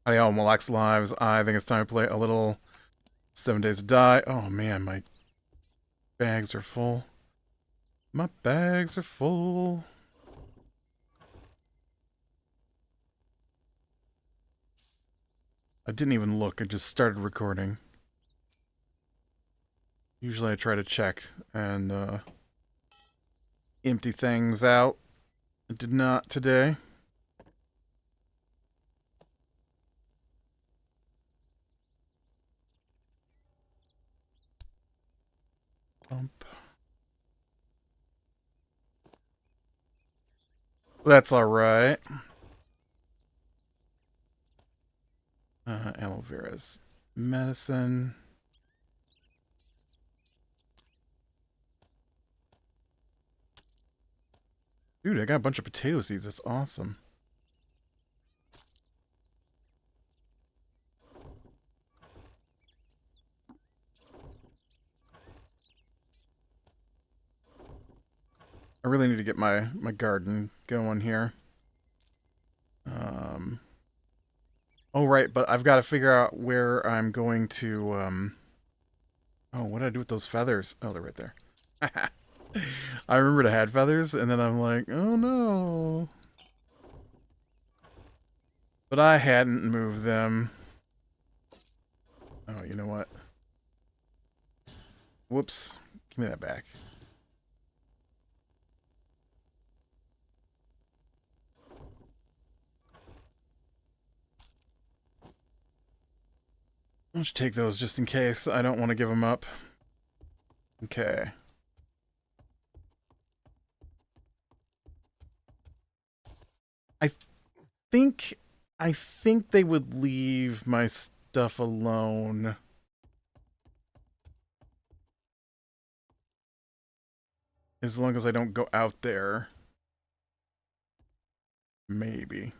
Howdy all, Molax Lives. I think it's time to play a little 7 Days to Die. Oh man, my bags are full. My bags are full. I didn't even look, I just started recording. Usually I try to check and empty things out. I did not today. Bump. That's alright. Aloe vera's medicine. Dude, I got a bunch of potato seeds. That's awesome. I really need to get my garden going here. Oh, right, but I've got to figure out where I'm going to, Oh, what did I do with those feathers? Oh, they're right there. I remembered I had feathers, and then I'm like, oh no. But I hadn't moved them. Oh, you know what? Whoops. Give me that back. Why don't you take those just in case? I don't want to give them up. Okay. I think they would leave my stuff alone. As long as I don't go out there. Maybe.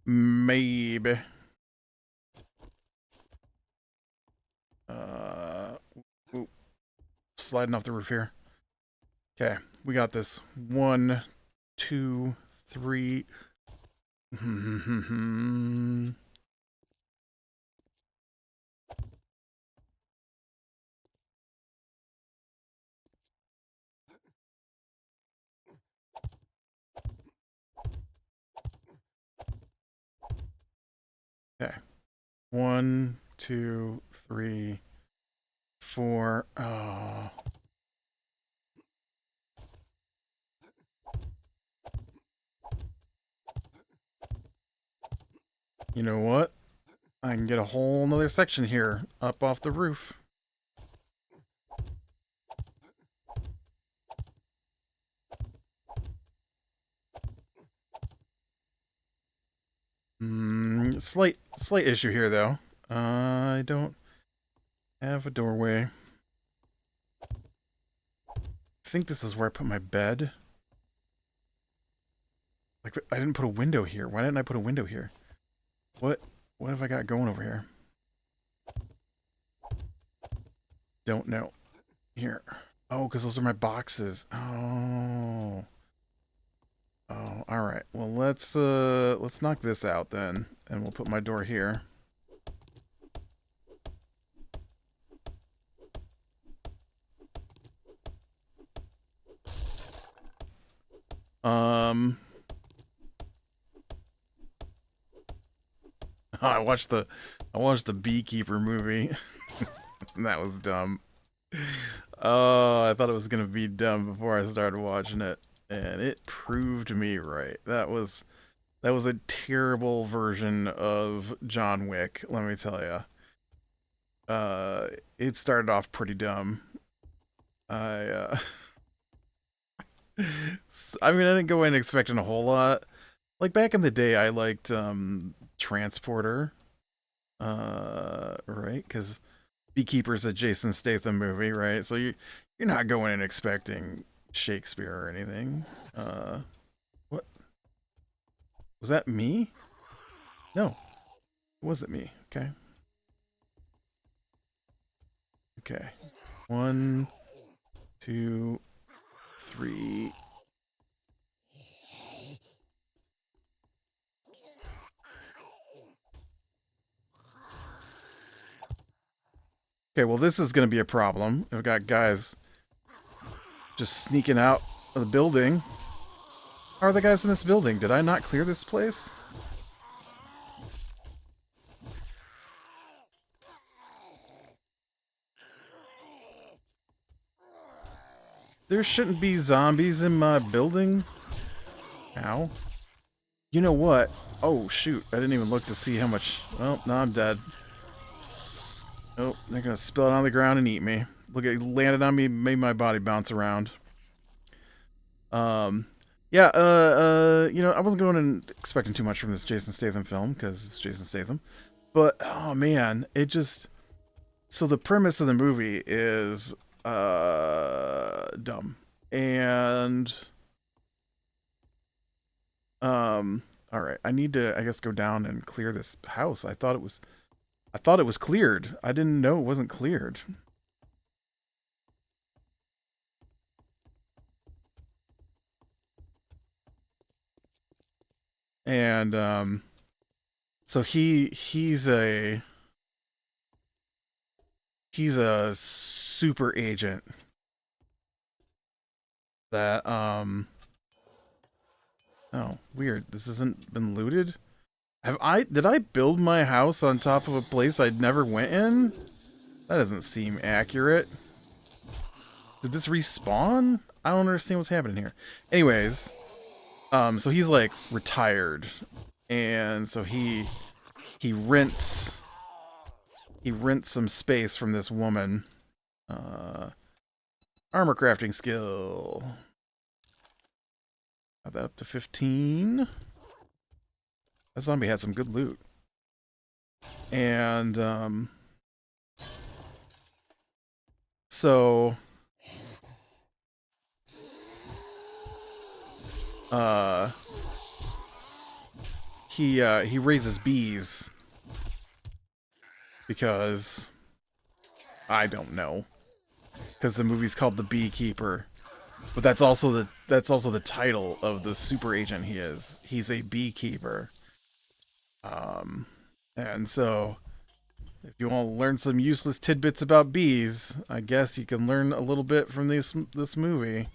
Maybe. Ooh, sliding off the roof here. Okay, we got this. 1, 2, 3. Okay. 1, 2, 3, 4. Oh. You know what? I can get a whole nother section here up off the roof. Slight issue here though. I don't have a doorway. I think this is where I put my bed. Like, I didn't put a window here. Why didn't I put a window here? What have I got going over here? Don't know. Here. Oh, because those are my boxes. Oh. Oh, alright. Well, let's knock this out then. And we'll put my door here. I watched the Beekeeper movie. That was dumb. Oh, I thought it was gonna be dumb before I started watching it, and it proved me right. That was a terrible version of John Wick, let me tell you. It started off pretty dumb. I I mean, I didn't go in expecting a whole lot. Like back in the day, I liked Transporter, right? Because Beekeeper's a Jason Statham movie, right? So you're not going in expecting Shakespeare or anything. What? Was that me? No. Was it me? Okay. Okay. 1, 2, 3. Okay, well, this is going to be a problem. I've got guys just sneaking out of the building. How are the guys in this building? Did I not clear this place? There shouldn't be zombies in my building. Ow. You know what? Oh, shoot. I didn't even look to see how much... Well, now I'm dead. Oh, they're gonna spill it on the ground and eat me. Look, it landed on me, made my body bounce around. Yeah, you know, I wasn't going and expecting too much from this Jason Statham film, because it's Jason Statham. But, oh man, it just... So the premise of the movie is, dumb. And... Alright, I need to, I guess, go down and clear this house. I thought it was cleared. I didn't know it wasn't cleared. And, so he's a super agent that, oh, weird. This hasn't been looted? Did I build my house on top of a place I'd never went in? That doesn't seem accurate. Did this respawn? I don't understand what's happening here. Anyways, so he's like retired. And so he rents some space from this woman. Armor crafting skill. Got that up to 15. That zombie had some good loot. And, so, he raises bees because I don't know, because the movie's called The Beekeeper, but that's also the title of the super agent he is. He's a beekeeper. And so if you want to learn some useless tidbits about bees, I guess you can learn a little bit from this movie.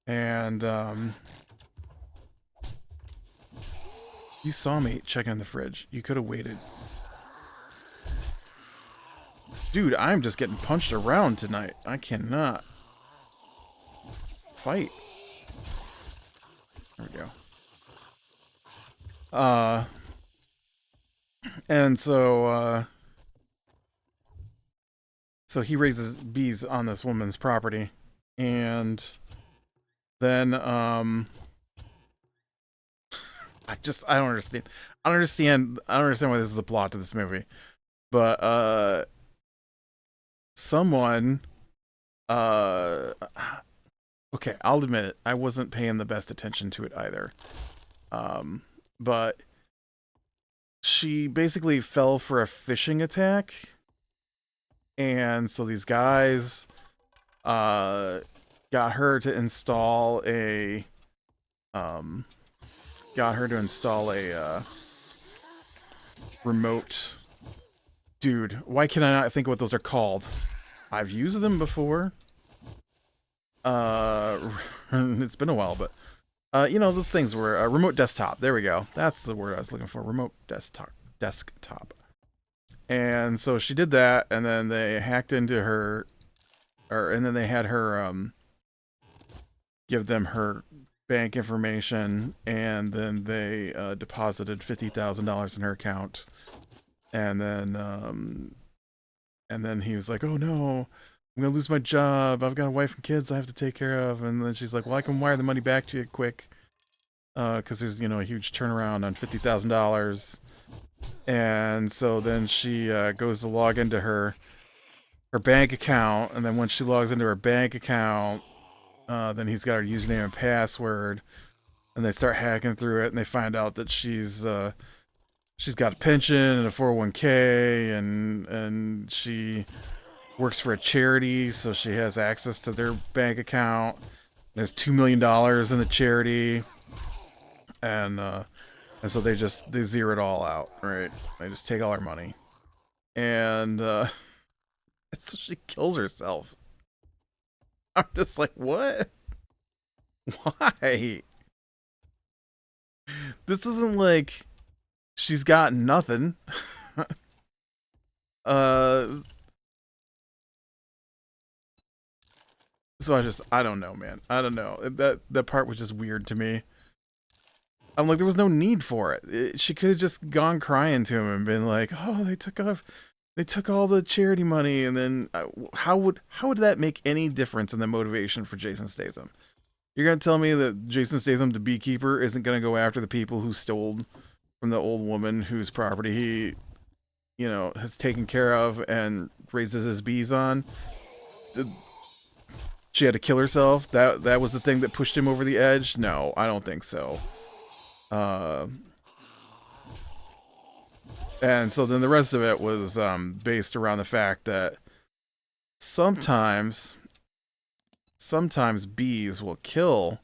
And you saw me checking the fridge. You could have waited. Dude, I'm just getting punched around tonight. I cannot fight. There we go. And so he raises bees on this woman's property, and then I don't understand. I don't understand why this is the plot to this movie. But someone okay, I'll admit it, I wasn't paying the best attention to it either. But she basically fell for a phishing attack, and so these guys got her to install a remote. Dude, why can I not think of what those are called? I've used them before. It's been a while, but you know, those things were a remote desktop. There we go. That's the word I was looking for. Remote desktop. And so she did that, and then they hacked into her, and then they had her give them her bank information, and then they deposited $50,000 in her account, and then he was like, "Oh no, I'm gonna lose my job. I've got a wife and kids I have to take care of." And then she's like, "Well, I can wire the money back to you quick, because there's, you know, a huge turnaround on $50,000." And so then she goes to log into her bank account, and then when she logs into her bank account, Then he's got her username and password, and they start hacking through it, and they find out that she's got a pension and a 401k, and she works for a charity, so she has access to their bank account. There's $2 million in the charity, and so they zero it all out, right? They just take all her money, and so she kills herself. I'm just like, what? Why? This isn't like she's got nothing. uh, so I don't know, man. I don't know. That part was just weird to me. I'm like, there was no need for it. She could have just gone crying to him and been like, "Oh, they took all the charity money," and then how would that make any difference in the motivation for Jason Statham? You're gonna tell me that Jason Statham, the beekeeper, isn't gonna go after the people who stole from the old woman whose property he, has taken care of and raises his bees on? She had to kill herself. That was the thing that pushed him over the edge. No, I don't think so. Uh, and so then the rest of it was based around the fact that sometimes bees will kill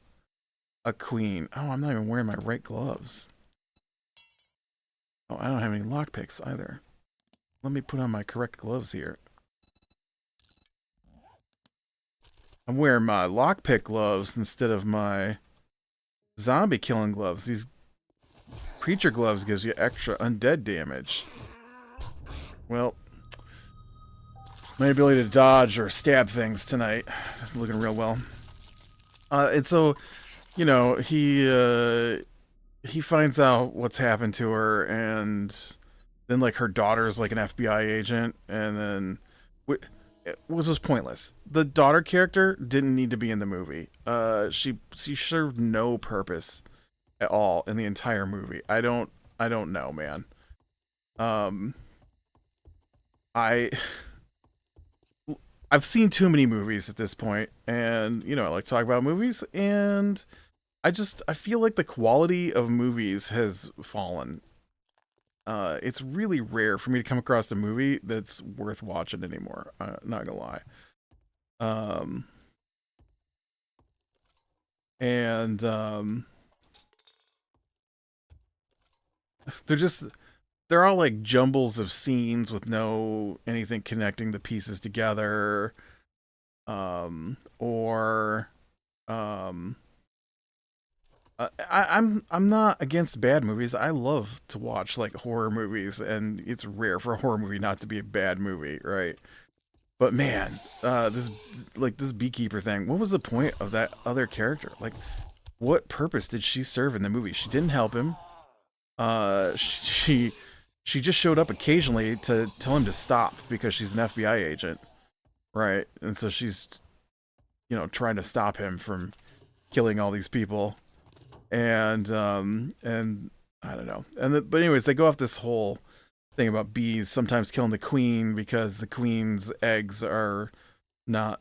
a queen. Oh, I'm not even wearing my right gloves. Oh, I don't have any lockpicks either. Let me put on my correct gloves here. I'm wearing my lockpick gloves instead of my zombie killing gloves. These creature gloves gives you extra undead damage. Well, my ability to dodge or stab things tonight is looking real well. And so, he finds out what's happened to her, and then like her daughter's like an FBI agent, and then it was just pointless. The daughter character didn't need to be in the movie. She served no purpose at all in the entire movie. I don't know, man. I've seen too many movies at this point, and I like to talk about movies, and I feel like the quality of movies has fallen. It's really rare for me to come across a movie that's worth watching anymore. Not gonna lie. And they're all like jumbles of scenes with no anything connecting the pieces together. Or I'm not against bad movies. I love to watch like horror movies, and it's rare for a horror movie not to be a bad movie, right? But man, this beekeeper thing. What was the point of that other character? Like, what purpose did she serve in the movie? She didn't help him. She just showed up occasionally to tell him to stop because she's an FBI agent, right? And so she's, trying to stop him from killing all these people. And I don't know. But anyways, they go off this whole thing about bees sometimes killing the queen because the queen's eggs are not,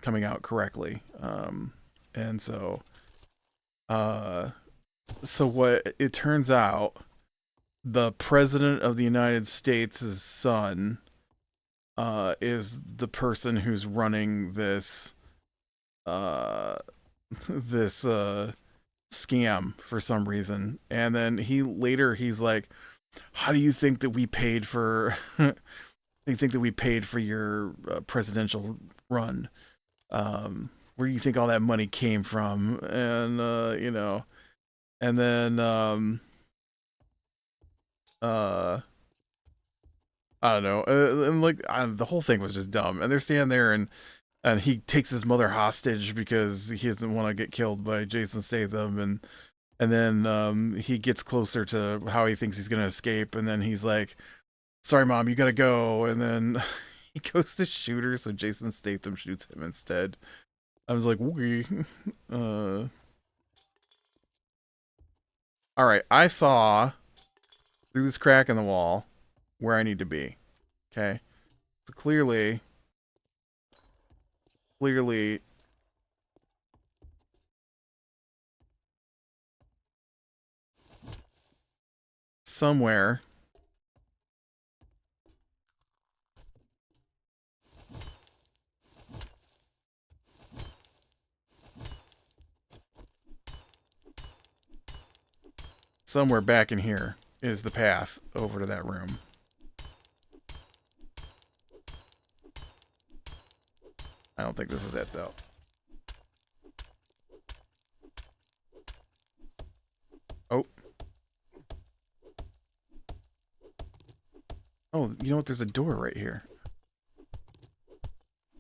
coming out correctly. And so what it turns out, the president of the United States' son is the person who's running this scam for some reason. And then he's like, how do you think that we paid for your presidential run? Where do you think all that money came from? And and then I don't know, and like the whole thing was just dumb. And they're standing there, and he takes his mother hostage because he doesn't want to get killed by Jason Statham, and then he gets closer to how he thinks he's gonna escape, and then he's like, sorry mom, you gotta go. And then he goes to shoot her, so Jason Statham shoots him instead. I was like, okay. Alright, I saw through this crack in the wall where I need to be. Okay? So clearly somewhere. Somewhere back in here is the path over to that room. I don't think this is it, though. Oh. Oh, you know what? There's a door right here.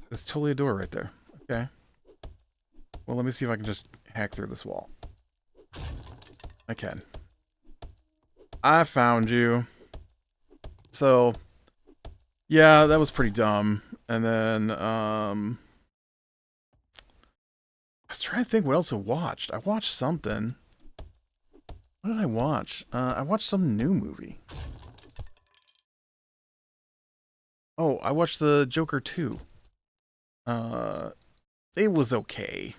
There's totally a door right there. Okay. Well, let me see if I can just hack through this wall. I can. I found you. So, yeah, that was pretty dumb. And then, I was trying to think what else I watched. I watched something. What did I watch? I watched some new movie. Oh, I watched the Joker 2. It was okay.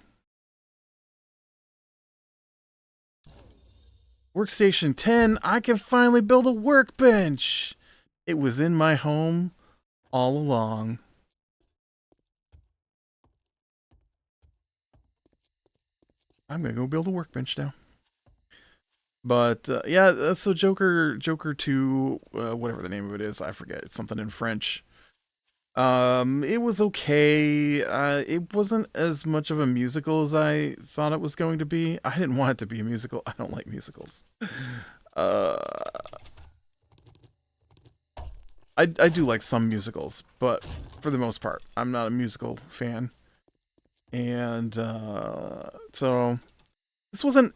Workstation 10, I can finally build a workbench! It was in my home all along. I'm gonna go build a workbench now. But, yeah, so Joker 2, whatever the name of it is, I forget. It's something in French. It was okay. It wasn't as much of a musical as I thought it was going to be. I didn't want it to be a musical. I don't like musicals. I do like some musicals, but for the most part, I'm not a musical fan. And, so this wasn't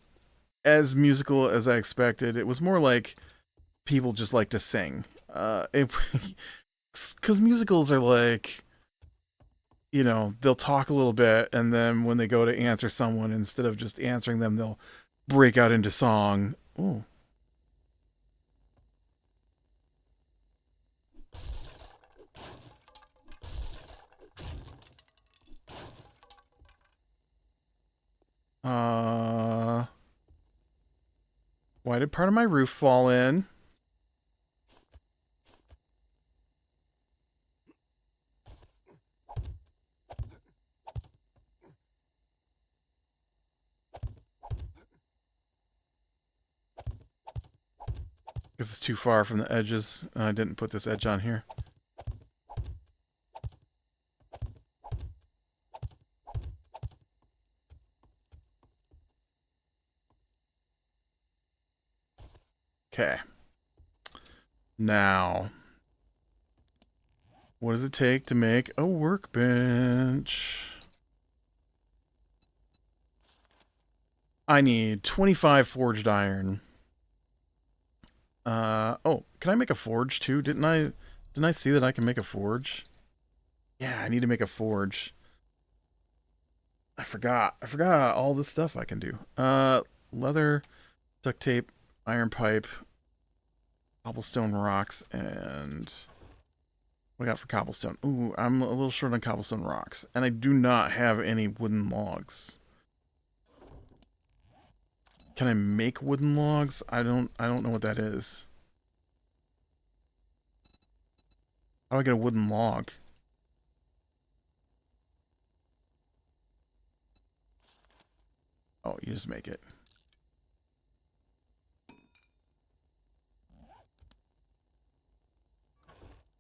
as musical as I expected. It was more like people just like to sing. Because musicals are like, you know, they'll talk a little bit, and then when they go to answer someone, instead of just answering them, they'll break out into song. Ooh. Why did part of my roof fall in? Because it's too far from the edges. I didn't put this edge on here. Okay. Now, what does it take to make a workbench? I need 25 forged iron. Oh, can I make a forge too? Didn't I see that I can make a forge? Yeah, I need to make a forge. I forgot all this stuff I can do. Leather, duct tape, iron pipe, cobblestone rocks, and what I got for cobblestone? Ooh, I'm a little short on cobblestone rocks, and I do not have any wooden logs. Can I make wooden logs? I don't know what that is. How do I get a wooden log? Oh, you just make it.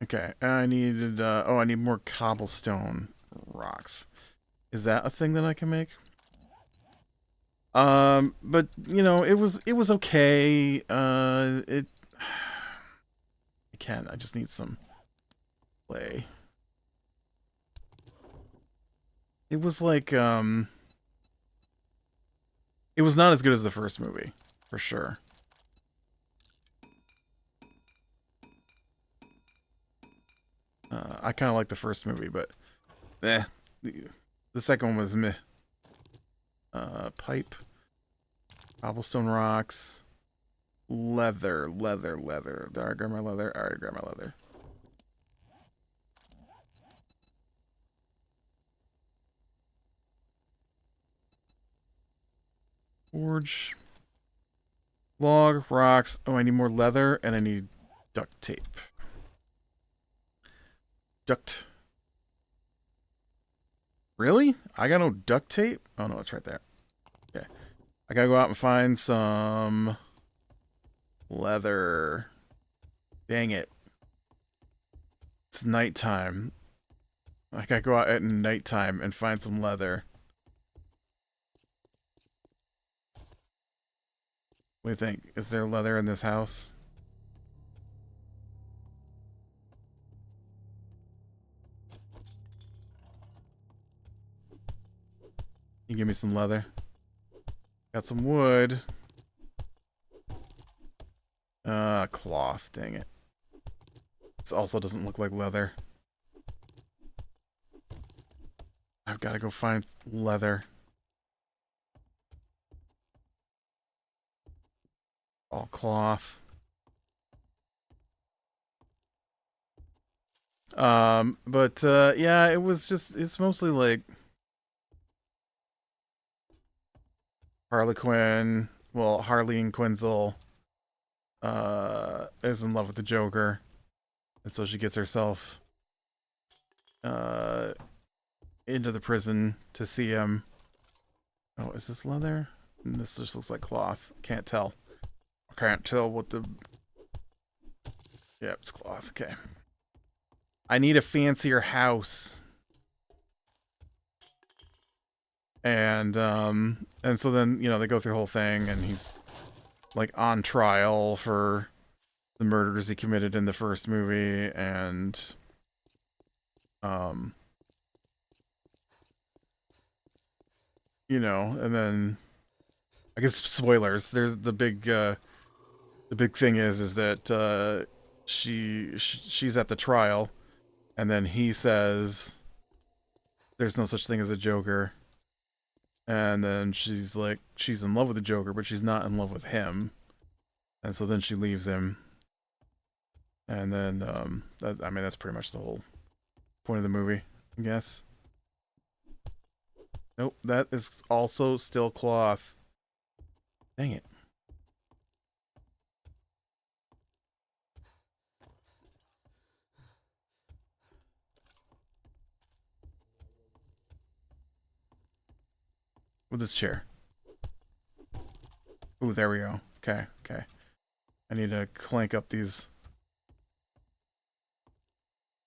Okay, I needed, oh, I need more cobblestone rocks. Is that a thing that I can make? But, you know, it was okay. I can. I just need some clay. It was like, it was not as good as the first movie, for sure. I kind of like the first movie, but, eh. The second one was meh. Pipe. Cobblestone rocks. Leather. Did I grab my leather? I already grabbed my leather. Forge. Log, rocks. Oh, I need more leather, and I need duct tape. Duct. Really? I got no duct tape? Oh, no, it's right there. Okay. I gotta go out and find some leather. Dang it. It's nighttime. I gotta go out at nighttime and find some leather. What do you think? Is there leather in this house? You give me some leather. Got some wood. Cloth. Dang it. This also doesn't look like leather. I've got to go find leather. All cloth. Yeah, it was just, it's mostly like Harley Quinn, well, Harley and Quinzel, is in love with the Joker. And so she gets herself, into the prison to see him. Oh, is this leather? This just looks like cloth. Can't tell. I can't tell what the... Yep, it's cloth. Okay. I need a fancier house. And so then, you know, they go through the whole thing, and he's, like, on trial for the murders he committed in the first movie, and, you know, and then, I guess spoilers, there's the big thing is that, she's at the trial, and then he says there's no such thing as a Joker. And then she's like, she's in love with the Joker, but she's not in love with him. And so then she leaves him. And then, I mean, that's pretty much the whole point of the movie, I guess. Nope, that is also still cloth. Dang it. With this chair. Ooh, there we go. Okay, okay. I need to clank up these...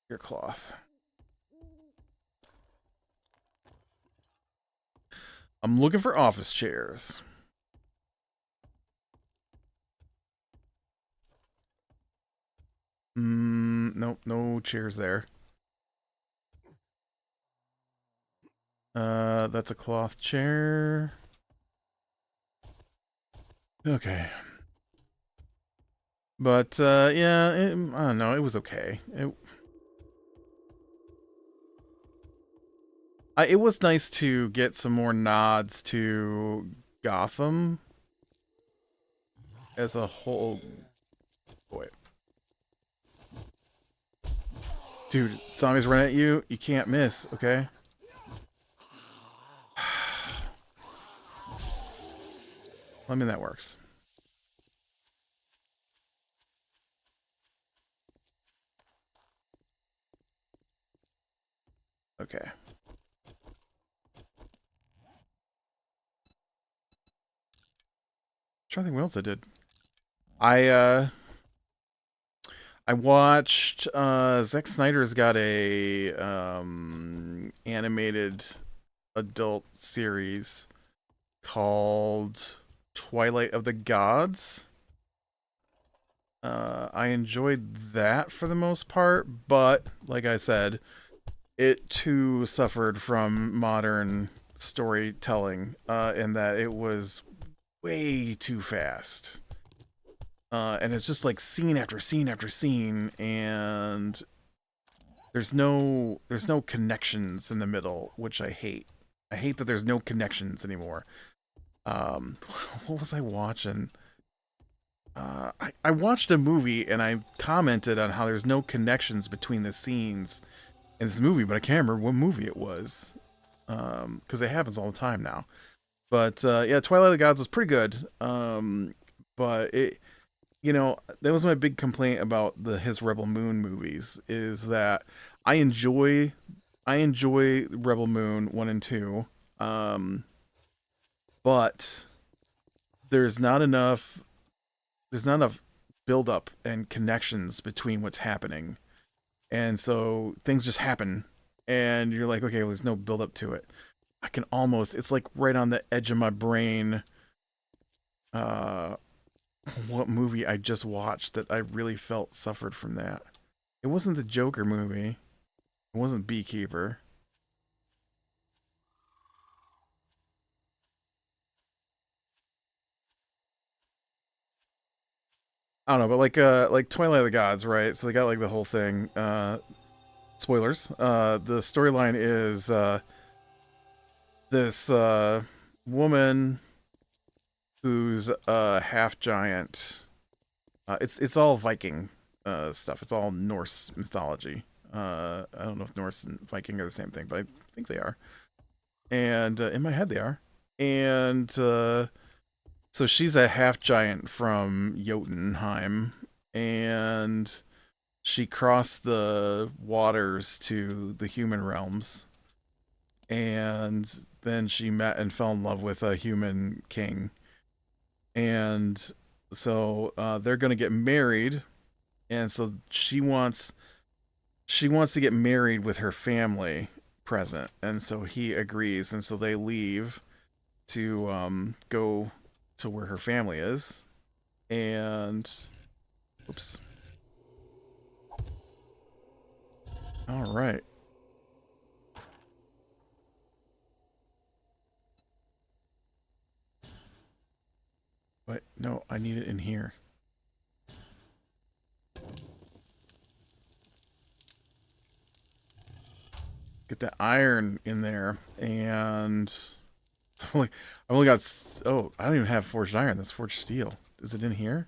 your cloth. I'm looking for office chairs. Nope, no chairs there. That's a cloth chair. Okay. But, yeah, I don't know, it was okay. It was nice to get some more nods to Gotham as a whole. Boy. Dude, zombies run at you, you can't miss, okay? I mean, that works. Okay. Trying to think what else I did. I watched Zack Snyder's got a animated adult series called Twilight of the Gods. I enjoyed that for the most part, but like I said, it too suffered from modern storytelling, in that it was way too fast. And it's just like scene after scene after scene, and there's no connections in the middle, which I hate. I hate that there's no connections anymore. What was I watching? I watched a movie and I commented on how there's no connections between the scenes in this movie, but I can't remember what movie it was. Because it happens all the time now. But yeah, Twilight of the Gods was pretty good. but it, you know, that was my big complaint about the his Rebel Moon movies is that I enjoy I enjoy Rebel Moon 1 and 2. Um but there's not enough there's not enough build up and connections between what's happening. And so things just happen and you're like, okay, well, there's no build up to it. I can almost it's like right on the edge of my brain uh what movie I just watched that I really felt suffered from that. It wasn't the Joker movie. It wasn't Beekeeper. I don't know, but like Twilight of the Gods, right? So they got like the whole thing. Spoilers. The storyline is this woman who's a half giant. It's all Viking stuff. It's all Norse mythology. I don't know if Norse and Viking are the same thing, but I think they are. And in my head, they are. And so she's a half giant from Jotunheim, and she crossed the waters to the human realms, and then she met and fell in love with a human king, and so they're gonna get married, and so she wants to get married with her family present, and so he agrees, and so they leave to go to where her family is, and oops. All right. But no, I need it in here. Get that iron in there, and I've only got. Oh, I don't even have forged iron. That's forged steel. Is it in here?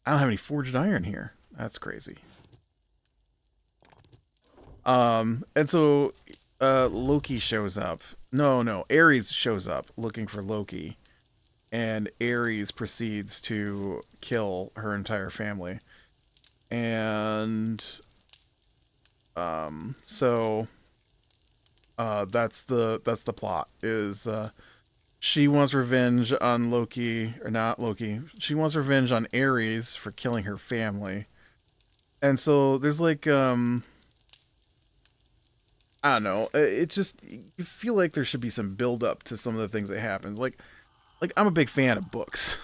I don't have any forged iron here. That's crazy. And so Loki shows up. No, Ares shows up looking for Loki, and Ares proceeds to kill her entire family. And so that's the plot is she wants revenge on Loki, or not Loki. She wants revenge on Ares for killing her family. And so there's like I don't know. It just you feel like there should be some build up to some of the things that happens. Like I'm a big fan of books.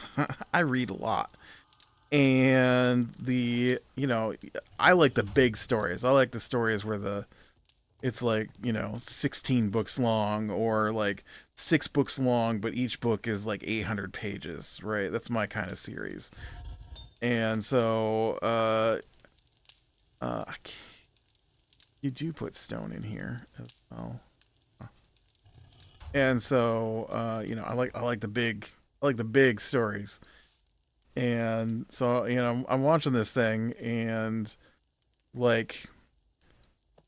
I read a lot. And I like the big stories. I like the stories where it's like, 16 books long, or like 6 books long, but each book is like 800 pages, right? That's my kind of series. And so uh you do put stone in here as well. And so I like the big stories. And so, I'm watching this thing, and like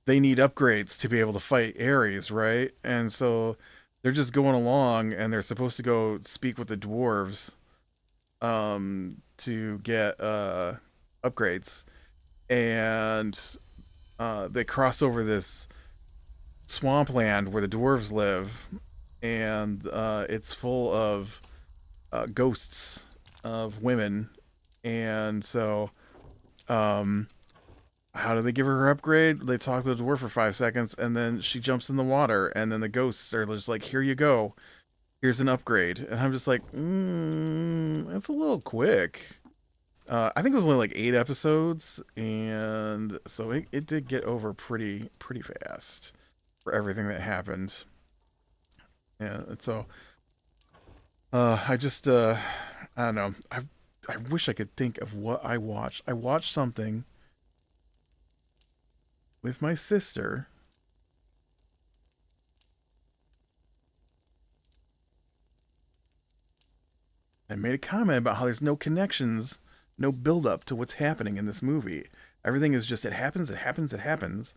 they need upgrades to be able to fight Ares, right? And so they're just going along, and they're supposed to go speak with the dwarves to get upgrades. And they cross over this swampland where the dwarves live, and it's full of ghosts of women. And so um how do they give her upgrade? They talk to the dwarf for 5 seconds, and then she jumps in the water, and then the ghosts are just like, here you go, here's an upgrade. And I'm just like, that's a little quick. I think it was only like 8 episodes, and so it did get over pretty fast for everything that happened. Yeah, and so I just I don't know. I wish I could think of what I watched. I watched something with my sister. I made a comment about how there's no connections, no build up to what's happening in this movie. Everything is just it happens, it happens, it happens,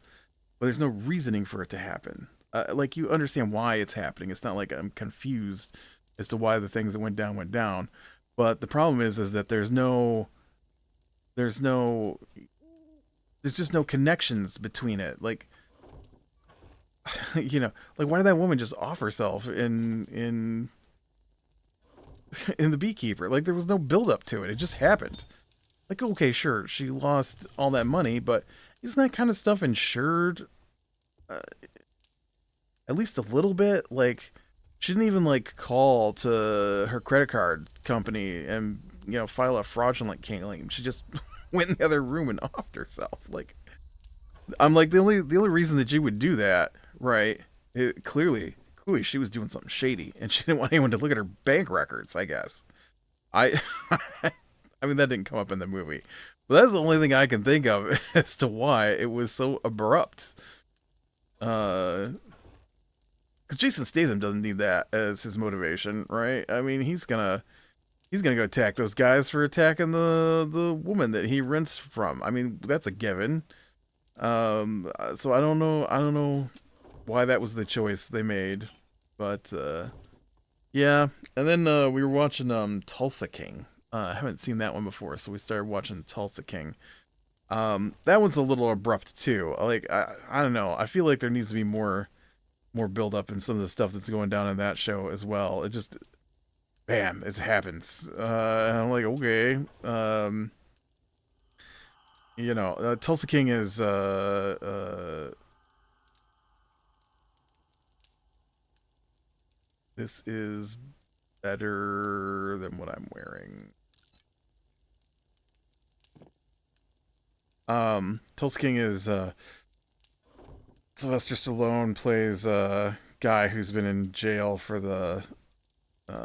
but there's no reasoning for it to happen. Like you understand why it's happening. It's not like I'm confused as to why the things that went down went down. But the problem is that there's no, there's just no connections between it. Like, you know, like why did that woman just off herself in the beekeeper? Like there was no build up to it. It just happened. Like, okay, sure, she lost all that money, but isn't that kind of stuff insured? Uh, at least a little bit. Like, she didn't even like call to her credit card company and file a fraudulent claim. She just went in the other room and offed herself. Like, I'm like the only reason that you would do that, right? Clearly she was doing something shady, and she didn't want anyone to look at her bank records. I guess I I mean that didn't come up in the movie, but that's the only thing I can think of as to why it was so abrupt. Because Jason Statham doesn't need that as his motivation, right? I mean he's gonna go attack those guys for attacking the woman that he rents from. I mean that's a given. So I don't know why that was the choice they made, but yeah. And then we were watching Tulsa King. I haven't seen that one before, so we started watching Tulsa King. That one's a little abrupt too. Like I don't know. I feel like there needs to be more build up in some of the stuff that's going down in that show as well. It just bam, it happens. And I'm like, okay. Tulsa King is this is better than what I'm wearing. Tulsa King is Sylvester Stallone plays a guy who's been in jail for the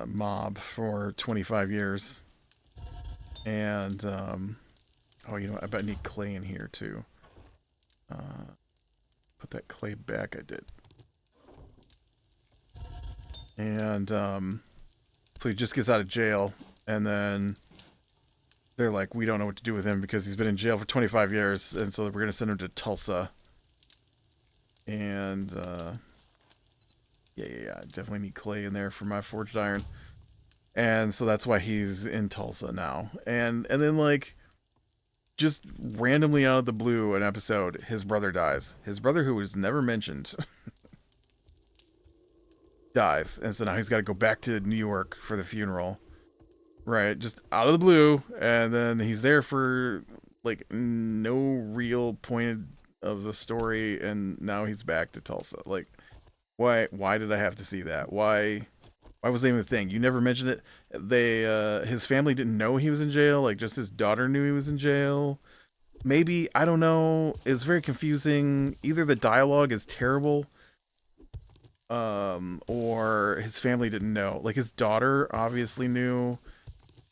mob for 25 years. And oh, I bet I need clay in here too. Put that clay back. I did. And so he just gets out of jail, and then they're like, we don't know what to do with him because he's been in jail for 25 years, and so we're going to send him to Tulsa. And yeah, I definitely need clay in there for my forged iron. And so that's why he's in Tulsa now. And then like just randomly out of the blue, an episode, his brother dies. His brother, who was never mentioned, dies, and so now he's got to go back to New York for the funeral. Right, just out of the blue, and then he's there for like no real point of the story, and now he's back to Tulsa. Like, why did I have to see that? Why was that even a thing? You never mentioned it. They his family didn't know he was in jail. Like, just his daughter knew he was in jail. Maybe, I don't know. It's very confusing. Either the dialogue is terrible, or his family didn't know. Like, his daughter obviously knew.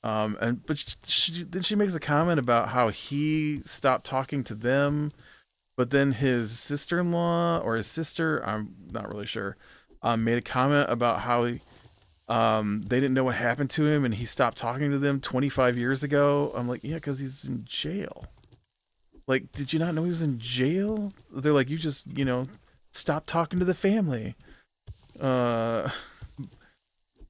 But then she makes a comment about how he stopped talking to them, but then his sister-in-law or his sister, I'm not really sure, made a comment about how they didn't know what happened to him and he stopped talking to them 25 years ago. I'm like, yeah, because he's in jail. Like, did you not know he was in jail? They're like, you just, stopped talking to the family.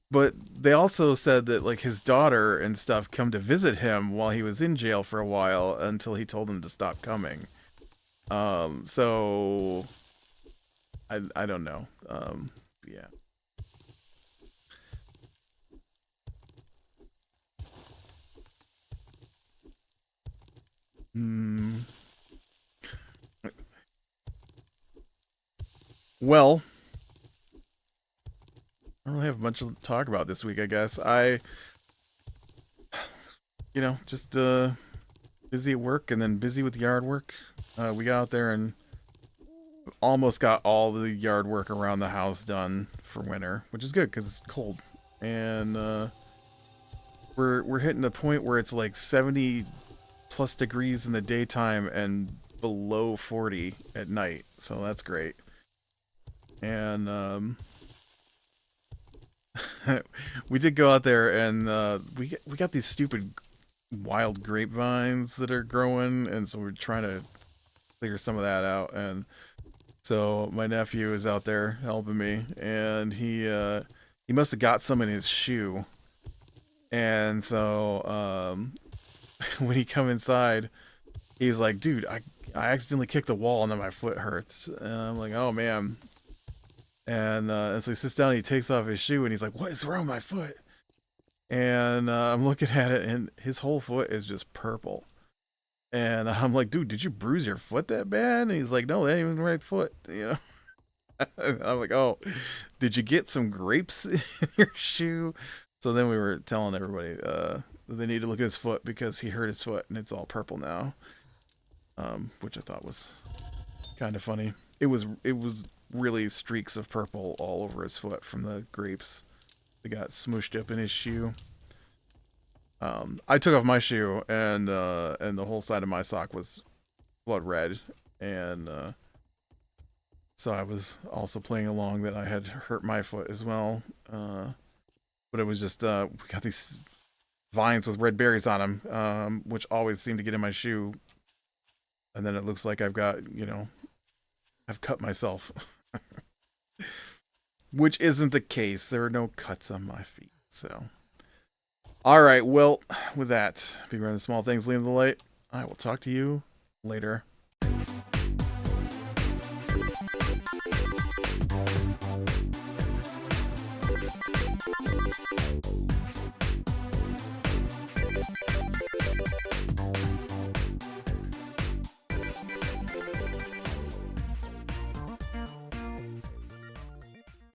But they also said that like his daughter and stuff come to visit him while he was in jail for a while until he told them to stop coming. So I don't know. Yeah. Hmm. Well, I don't really have much to talk about this week, I guess. Just busy at work and then busy with yard work. We got out there and almost got all the yard work around the house done for winter, which is good because it's cold. And we're hitting a point where it's like 70 plus degrees in the daytime and below 40 at night. So that's great. And we did go out there and we got these stupid wild grapevines that are growing, and so we're trying to figure some of that out. And so my nephew is out there helping me, and he must have got some in his shoe, And so when he come inside, he's like, dude, I accidentally kicked the wall and then my foot hurts. And I'm like, oh man. And so he sits down and he takes off his shoe and he's like, what is wrong with my foot? And I'm looking at it and his whole foot is just purple. And I'm like, dude, did you bruise your foot that bad? And he's like, no, that ain't even the right foot, you know? I'm like, oh, did you get some grapes in your shoe? So then we were telling everybody that they need to look at his foot because he hurt his foot and it's all purple now, which I thought was kind of funny. It was really streaks of purple all over his foot from the grapes that got smooshed up in his shoe. I took off my shoe and the whole side of my sock was blood red, and so I was also playing along that I had hurt my foot as well. But it was just we got these vines with red berries on them, which always seem to get in my shoe, and then it looks like I've got, I've cut myself, which isn't the case. There are no cuts on my feet, so. All right, well, with that, be running the small things, leading the light. I will talk to you later.